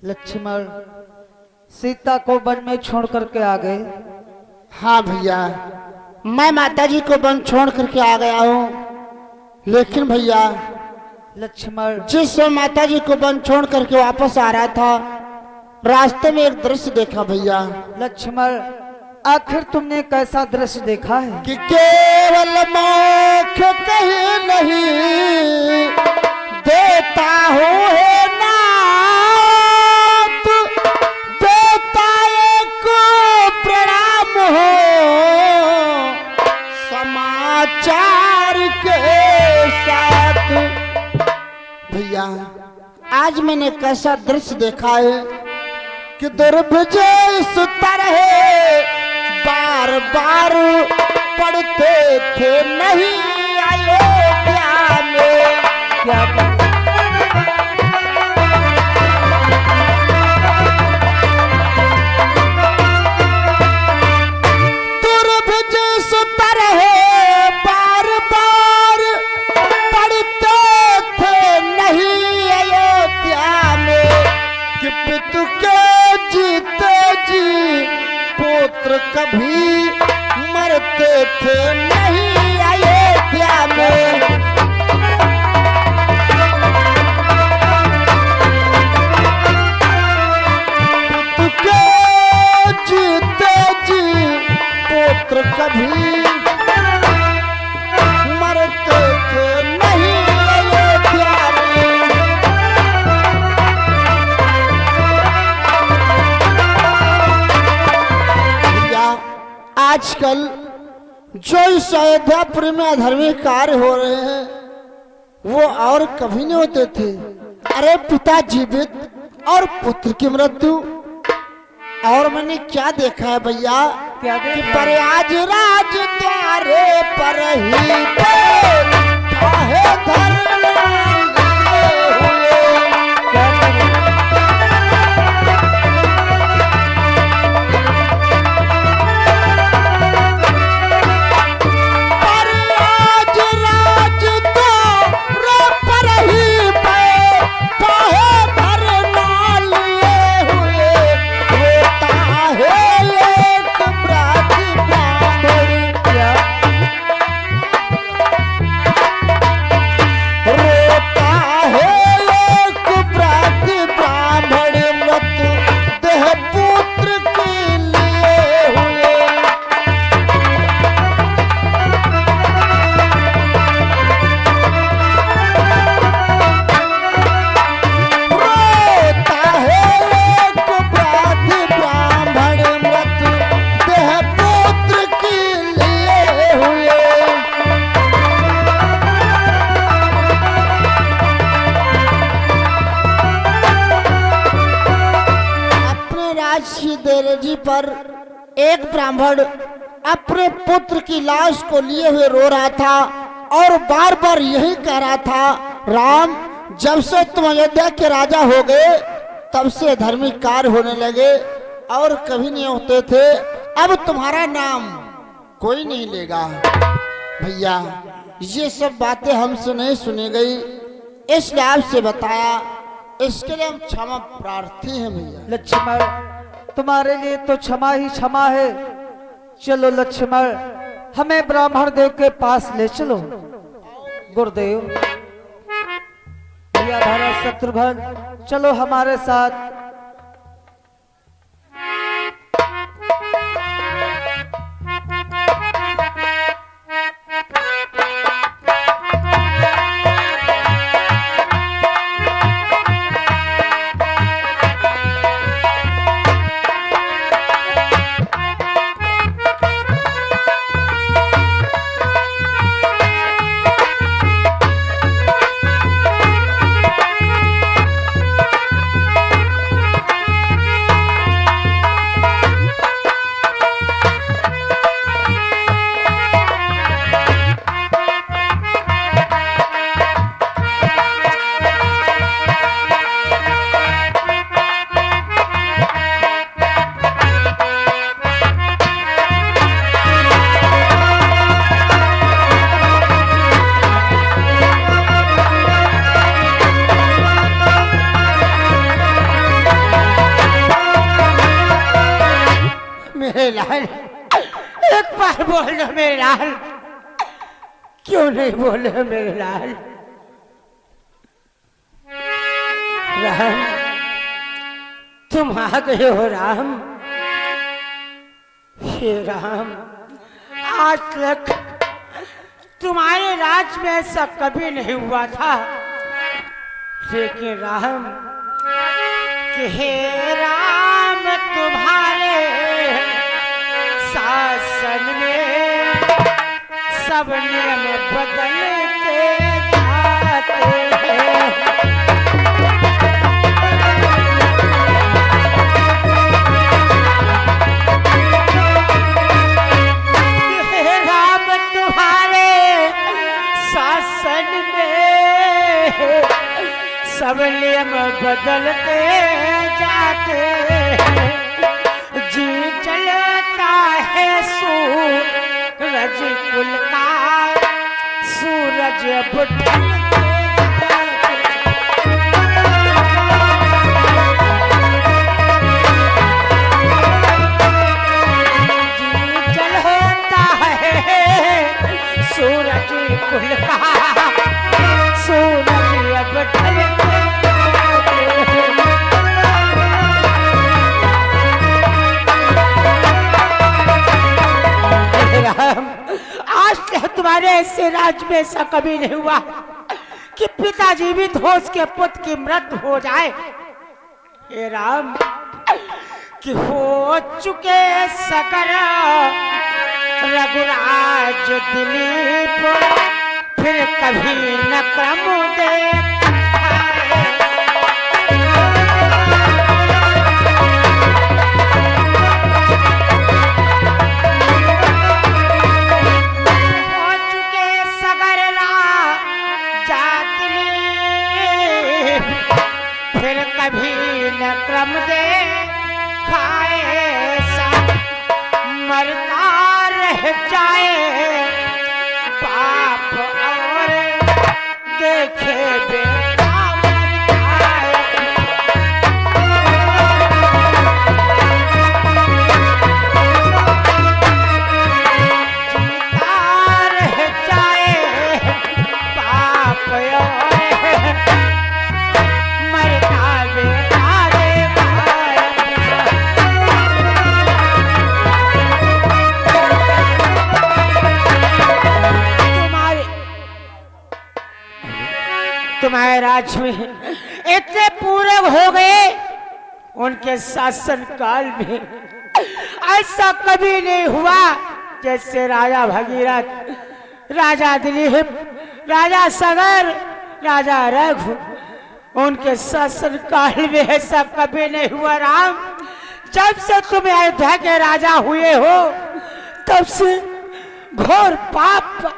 लक्ष्मण सीता को वन में छोड़ करके आ गए। हाँ भैया, मैं माता जी को वन छोड़ करके आ गया हूँ। लेकिन भैया लक्ष्मण जिस समय माता जी को वन छोड़ करके वापस आ रहा था, रास्ते में एक दृश्य देखा भैया। लक्ष्मण आखिर तुमने कैसा दृश्य देखा है? कि केवल मौख कहीं नहीं देता हूँ है नाथ, देता एक प्रणाम हो समाचार के साथ। भैया आज मैंने कैसा दृश्य देखा है कि दुर्विजय इस तरह बार बार पढ़ते थे नहीं अयोध्या में। क्या दुर्विजय इस तरह बार बार पढ़ते थे नहीं अयोध्या में कि पितु के जीते जी पुत्र कभी मरते थे नहीं अयोध्या में। पितु के जीते जी पुत्र कभी मरते थे नहीं अयोध्या में। आजकल जो इस अयोध्यापुरी में अधर्मी कार्य हो रहे हैं वो और कभी नहीं होते थे। अरे पिता जीवित और पुत्र की मृत्यु। और मैंने क्या देखा है भैया क्या कि देखा? प्रयाग राज द्वारे पर ही काहे धरना हुए। क्या करें? प्रयाग राज द्वारे पर ही काहे धरना लिए हुए। होता है एक ब्राह्मण क्या रोता है एक ब्राह्मण मृत्यु देह पुत्र के लिए हुए। रोता है एक ब्राह्मण मृत्यु देह पुत्र के लिए हुए। अपने राज की देरजी पर एक ब्राह्मण अपने पुत्र की लाश को लिए हुए रो रहा था और बार बार यही कह रहा था, राम जब से तुम अयोध्या के राजा हो गए तब से धार्मिक कार्य होने लगे और कभी नहीं होते थे। अब तुम्हारा नाम कोई नहीं लेगा। भैया ये सब बातें हमसे नहीं सुनी गई, इसलिए आपसे बताया। इसके लिए हम क्षमा प्रार्थी हैं भैया। लक्ष्मण तुम्हारे लिए तो क्षमा ही क्षमा है। चलो लक्ष्मण हमें ब्राह्मण देव के पास ले चलो। गुरुदेव भैया भरत शत्रुघ्न चलो हमारे साथ। मेरे लाल, एक बार बोल दो मेरे लाल, क्यों नहीं बोले मेरे लाल? राम, तुम आ गए हो राम। हे राम, आज तक तुम्हारे राज में ऐसा कभी नहीं हुआ था, लेकिन राम कि हे राम तुम्हारे शासन में सब नियम बदलते जाते हैं। हे राम तुम्हारे शासन में सब नियम बदलते जाते हैं। जी चलता है सूरज कुल का, सूरज बुढ़ते जी चलता है सूरज कुल का, सूरज अब ढलते राम, आज तक तुम्हारे ऐसे राज में ऐसा कभी नहीं हुआ कि पिता जीवित हो उसके पुत्र की मृत्यु हो जाए। हे राम, कि हो चुके सकर रघुराज दिलीप, फिर कभी न क्रम दे। कभी न क्रम दे खाए सा, मरता रह जाए बाप और देखे बेटा मर जाए। जीता रह जाए बाप और तुम्हारे राज में इतने पूरे हो गए, उनके शासन काल में ऐसा कभी नहीं हुआ जैसे राजा भगीरथ, राजा दिलीप, राजा सगर, राजा रघु, उनके शासन काल में ऐसा कभी नहीं हुआ। राम, जब से तुम अयोध्या के राजा हुए हो तब से घोर पाप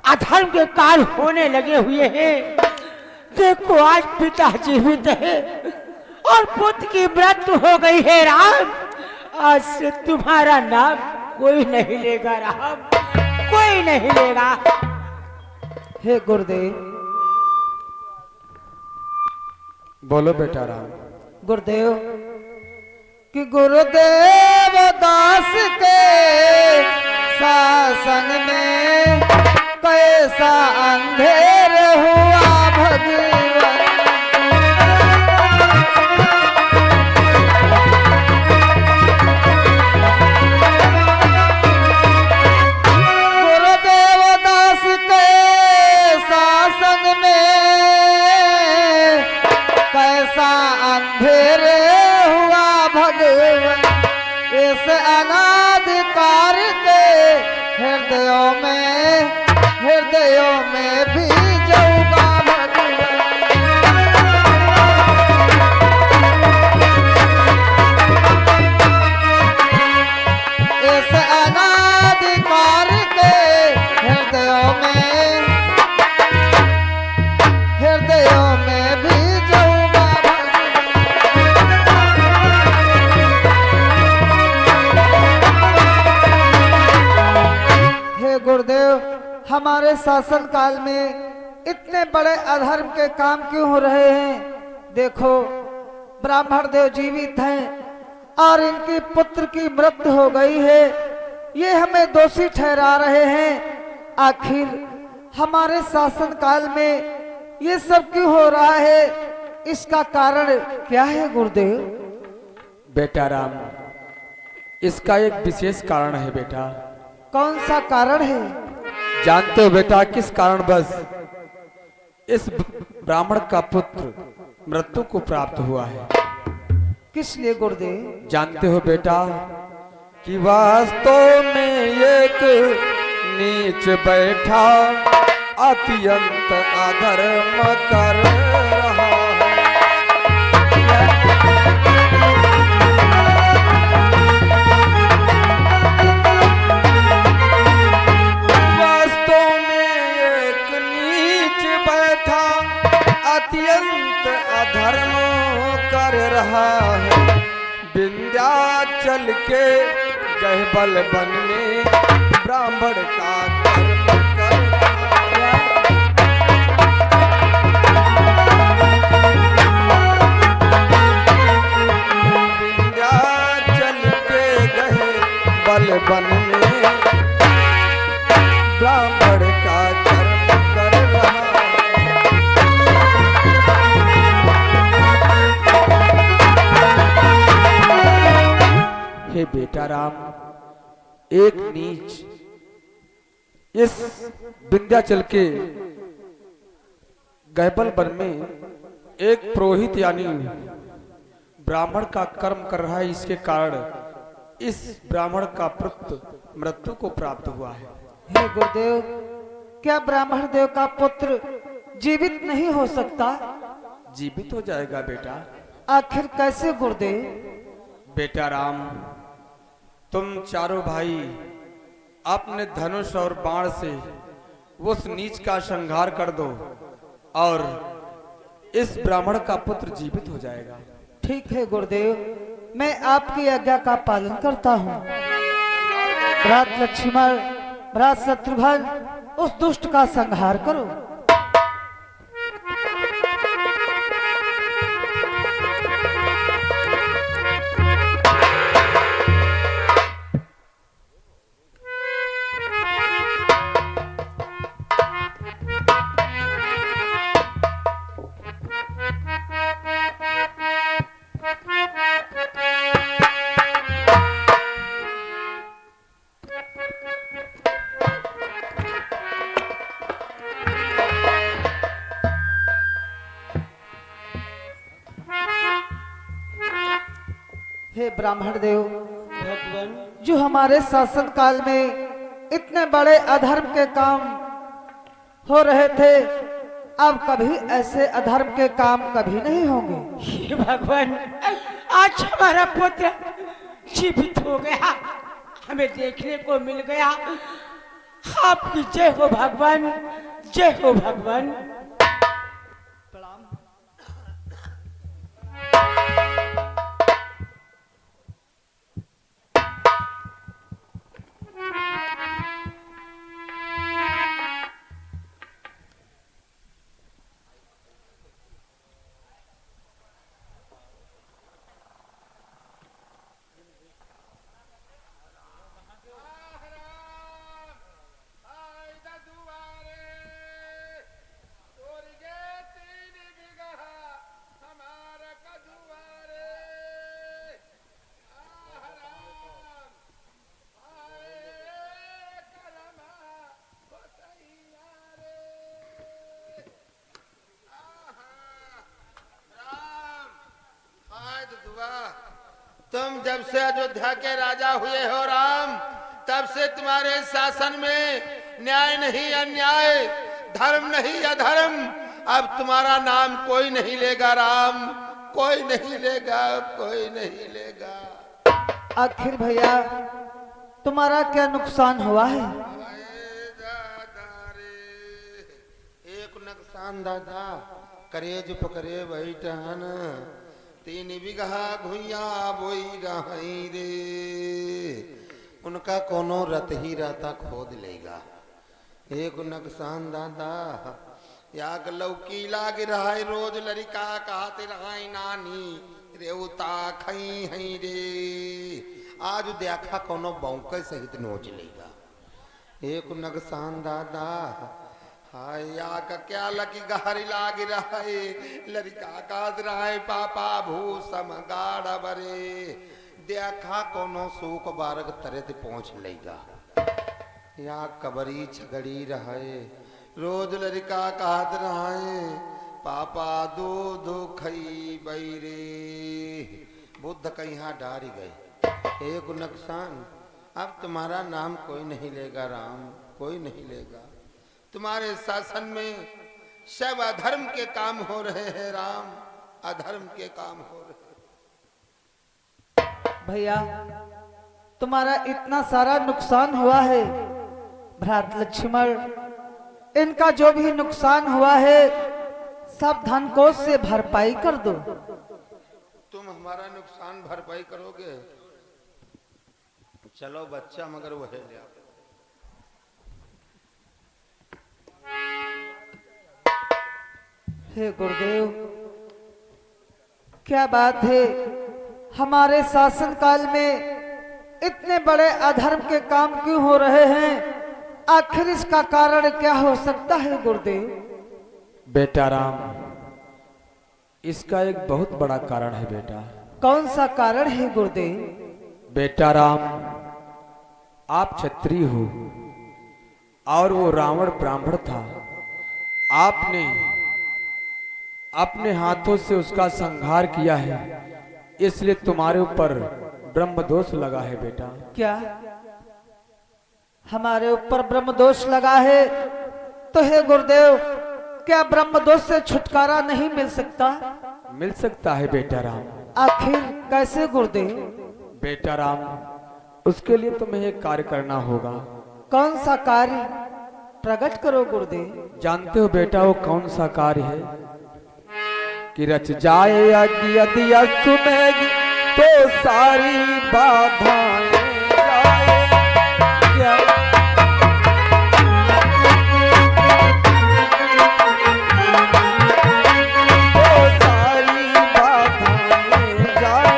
अधर्म के काल होने लगे हुए हैं। देखो आज पिता जीवित है और पुत्र की मृत्यु हो गई है। राम, आज से तुम्हारा नाम कोई नहीं लेगा राम, कोई नहीं लेगा। हे गुरुदेव, बोलो बेटा राम। गुरुदेव कि गुरुदेव दास के शासन में कैसा अंधेर हुआ भगवान। गुरुदेव दास के शासन में कैसा अंधेर हुआ भगवान। इस अनाधिकार के हृदयों में भी जाऊंगा भगवान। इस अनाधिकार के हृदयों में भी जाऊंगा भगवान। हे गुरुदेव, हमारे शासन काल में इतने बड़े अधर्म के काम क्यों हो रहे हैं? देखो, ब्राह्मण देव जीवित हैं और इनके पुत्र की मृत्यु हो गई है, ये हमें दोषी ठहरा रहे हैं। आखिर हमारे शासन काल में ये सब क्यों हो रहा है, इसका कारण क्या है गुरुदेव? बेटा राम, इसका एक विशेष कारण है बेटा। कौन सा कारण है? जानते हो बेटा किस कारण बस इस ब्राह्मण का पुत्र मृत्यु को प्राप्त हुआ है? किस लिए गुरुदेव? जानते हो बेटा कि वास्तव में एक नीच बैठा अत्यंत अधर्म कर रहा है। वास्तव में एक नीच बैठा अत्यंत अधर्म कर रहा है। विंध्याचल के गहबल वन में ब्राह्मण का कर्म कर रहा है। विंध्याचल के गहबल वन में ब्राह्मण का कर्म कर रहा है। हे बेटा राम, एक नीच इस विंध्याचल के गहबल वन में एक पुरोहित यानी ब्राह्मण का कर्म कर रहा है। इसके कारण इस ब्राह्मण का पुत्र मृत्यु को प्राप्त हुआ है। हे गुरुदेव, क्या ब्राह्मण देव का पुत्र जीवित नहीं हो सकता? जीवित हो जाएगा बेटा। आखिर कैसे गुरुदेव? बेटा राम, तुम चारों भाई अपने धनुष और बाण से उस नीच का संहार कर दो और इस ब्राह्मण का पुत्र जीवित हो जाएगा। ठीक है गुरुदेव, मैं आपकी आज्ञा का पालन करता हूँ। भ्रात लक्ष्मण, भ्रात शत्रुघ्न, उस दुष्ट का संहार करो। हे ब्राह्मण देव, जो हमारे शासन काल में इतने बड़े अधर्म के काम हो रहे थे, अब कभी ऐसे अधर्म के काम कभी नहीं होंगे। हे भगवान, आज हमारा पुत्र जीवित हो गया, हमें देखने को मिल गया। आपकी जय हो भगवान, जय हो भगवान। तुम जब से अयोध्या के राजा हुए हो राम, तब से तुम्हारे शासन में न्याय नहीं अन्याय, धर्म नहीं अधर्म, अब तुम्हारा नाम कोई नहीं लेगा राम, कोई नहीं लेगा, कोई नहीं लेगा। आखिर भैया तुम्हारा क्या नुकसान हुआ है? एक नुकसान दादा, करेज पकड़े बैठन 3 बीघा घुइया बोई रही रे, उनका कोनो रत ही रहता खोद लेगा। एक नुकसान दादा, याग लौकी लाग रहा है रोज लड़का कहते रहा नानी, रेवता खई हई रे आज देखा कोनो बौके सहित नोच लेगा एक नगसान दादा हाय या का क्या लकी गहरी लाग रहा है लड़का काद रहा है पापा भूसम गाड़ बरे देखा कोनो सूख बारग तरह ते पहुंच लेगा या कबरी छगड़ी रहे रोज लड़का काद रहा है पापा दूध खई बैरे बुद्ध कहीं डारी गए एक नुकसान अब तुम्हारा नाम कोई नहीं लेगा राम कोई नहीं लेगा तुम्हारे शासन में सब अधर्म के काम हो रहे हैं राम अधर्म के काम हो रहे हैं भैया तुम्हारा इतना सारा नुकसान हुआ है भ्रात लक्ष्मण इनका जो भी नुकसान हुआ है सब धन कोष से भरपाई कर दो। तुम हमारा नुकसान भरपाई करोगे चलो बच्चा मगर वह ले आओ। हे गुरुदेव क्या बात है हमारे शासन काल में इतने बड़े अधर्म के काम क्यों हो रहे हैं आखिर इसका कारण क्या हो सकता है गुरुदेव। बेटा राम इसका एक बहुत बड़ा कारण है बेटा। कौन सा कारण है गुरुदेव। बेटा राम आप क्षत्रिय हो और वो रावण ब्राह्मण था आपने अपने हाथों से उसका संहार किया है इसलिए तुम्हारे ऊपर ब्रह्म दोष लगा है बेटा। क्या हमारे ऊपर ब्रह्म दोष लगा है तो हे गुरुदेव क्या ब्रह्म दोष से छुटकारा नहीं मिल सकता। मिल सकता है बेटा राम। आखिर कैसे गुरुदेव। बेटा राम उसके लिए तुम्हें एक कार्य करना होगा। कौन सा कार्य प्रकट करो गुरुदेव। जानते हो बेटा वो कौन सा कार्य है कि रच जाए यदि अश्वमेघ तो सारी बाधाएं जाए क्या तो सारी बाधाएं जाए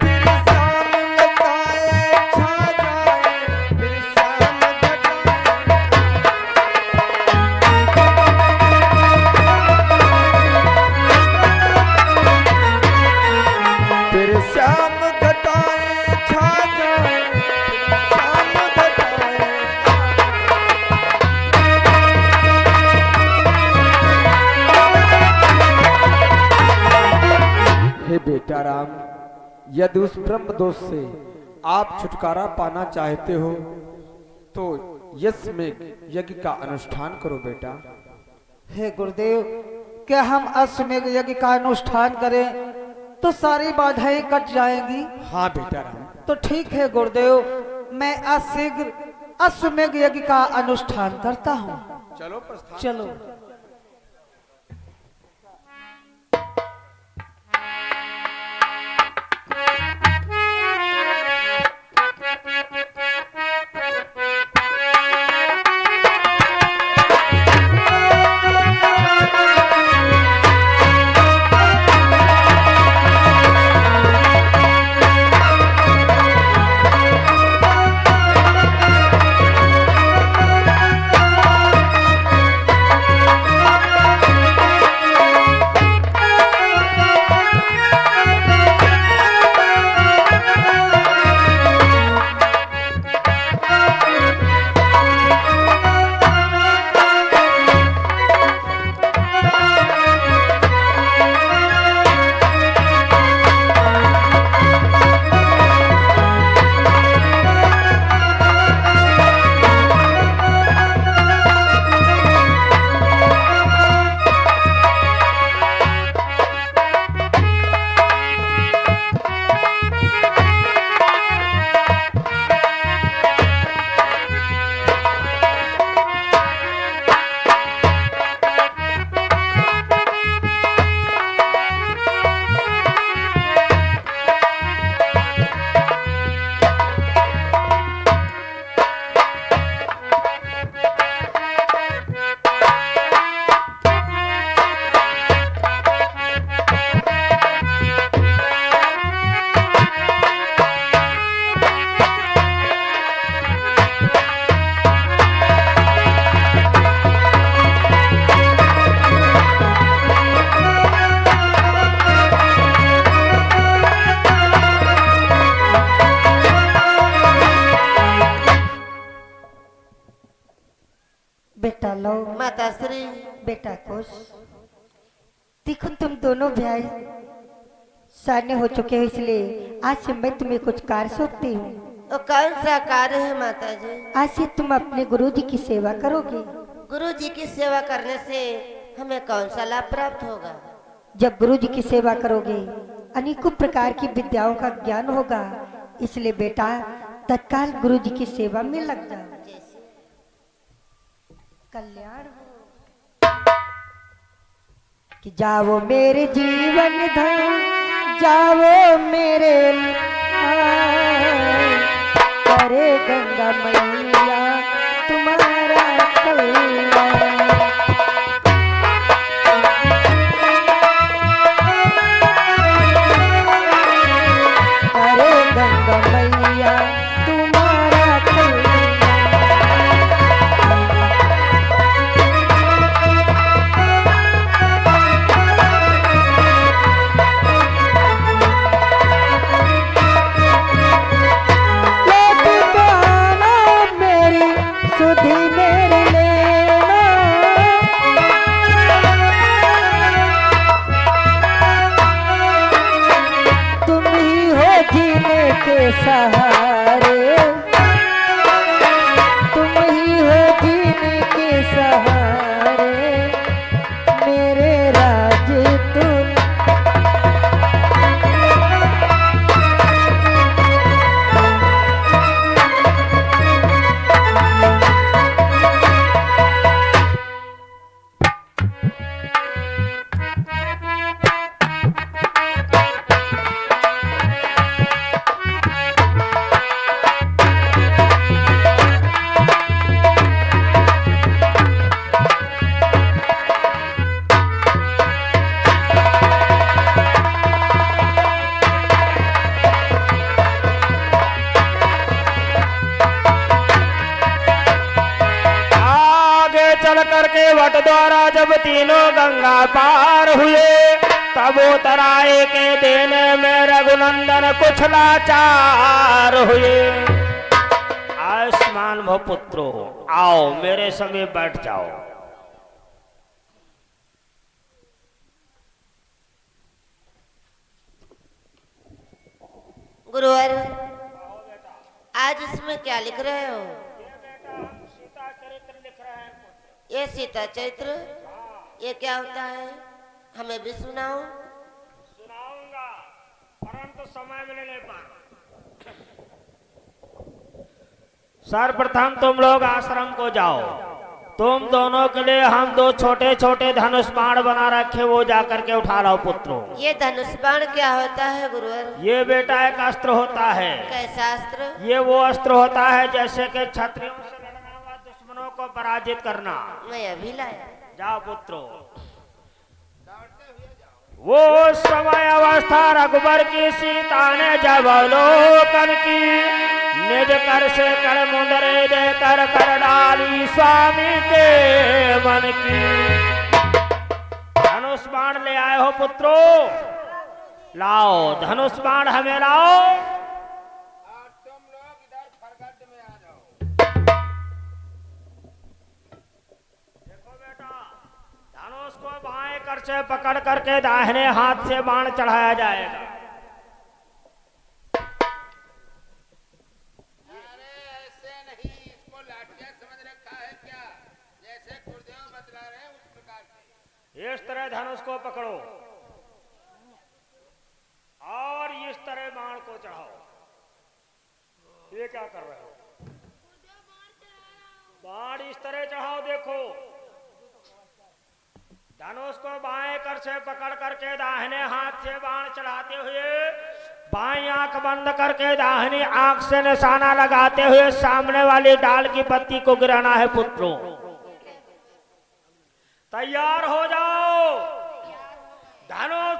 फिर शाम लगाए छा जाए फिर शाम फिर शाम घटाए छा जाए शाम घटाए। हे बेटा राम यदि उस ब्रह्म दोष से आप छुटकारा पाना चाहते हो तो यश में यज्ञ का अनुष्ठान करो बेटा। हे गुरुदेव क्या हम अश्वमेघ यज्ञ का अनुष्ठान करें तो सारी बाधाएं कट जाएंगी। हाँ बेटा राम। तो ठीक है गुरुदेव मैं आज शीघ्र अश्वमेघ यज्ञ का अनुष्ठान करता हूँ। चलो प्रस्थान। चलो। शास्त्री। बेटा कुश, देखो तुम दोनों भाई साने हो चुके हो, इसलिए आज से मैं तुम्हें कुछ कार्य सौंपती हूँ। तो कौन सा कार्य है माता जी? आज से तुम अपने गुरुजी की सेवा करोगे। गुरु जी की सेवा करने से हमें कौन सा लाभ प्राप्त होगा? जब गुरुजी की सेवा करोगे अनेकों प्रकार की विद्याओं का ज्ञान होगा, इसलिए बेटा तत्काल गुरुजी की सेवा में लग जाओ। कल्याण हो। कि जाओ मेरे जीवन धन, जाओ मेरे करे गंगा मैया तुम्हारा कल्याण। करे गंगा मैया तुम्हारा कल्याण। सुधी मेरे लेना, तुम ही हो जीने के सहारे, तुम ही हो जीने के सहारे, मेरे राज तुम। वट द्वारा जब तीनों गंगा पार हुए, तब उतराए के देने में रघुनंदन कुछ लाचार हुए। आयुष्मान भव पुत्रो, आओ मेरे समीप बैठ जाओ। गुरुवर, आज इसमें क्या लिख रहे हो? ये सीता चरित्र, ये क्या होता है? हमें भी सुनाओ। सुनाऊंगा, परंतु समय मिलने नहीं पा। सर्वप्रथम तुम लोग आश्रम को जाओ। तुम दोनों के लिए हम दो छोटे छोटे धनुष बाण बना रखे, वो जाकर के उठा लाओ पुत्रों। ये धनुष बाण क्या होता है गुरुवर? ये बेटा एक अस्त्र होता है। कैसा अस्त्र? ये वो अस्त्र होता है जैसे कि क्षत्रियों से लड़ना हुआ दुश्मनों को पराजित करना। मैं अभी लाया। जाओ पुत्रों। वो समय अवस्था रघुबर की सीता ने जब अवलोकन की, निज कर से कर मुंदरे देकर कर डाली स्वामी के मन की। धनुष बाण ले आए हो पुत्रों, लाओ धनुष बाण हमें लाओ। तुम लोग इधर फरगट में आ जाओ। देखो बेटा, धनुष को बाएं कर से पकड़ करके दाहिने हाथ से बाण चढ़ाया जाएगा। अरे ऐसे नहीं, इसको लाठियां समझ रखा है क्या? जैसे गुरुदेव बतला रहे हैं उस प्रकार से। इस तरह धनुष को पकड़ो और इस तरह बाण को चढ़ाओ। ये क्या कर रहे हो? बाण इस तरह चढ़ाओ। देखो, धनुष को बाएं कर से पकड़ करके दाहिने हाथ से बाण चढ़ाते हुए, बाएं आंख बंद करके दाहिनी आंख से निशाना लगाते हुए सामने वाली डाल की पत्ती को गिराना है पुत्रों। तैयार हो जाओ। धनुष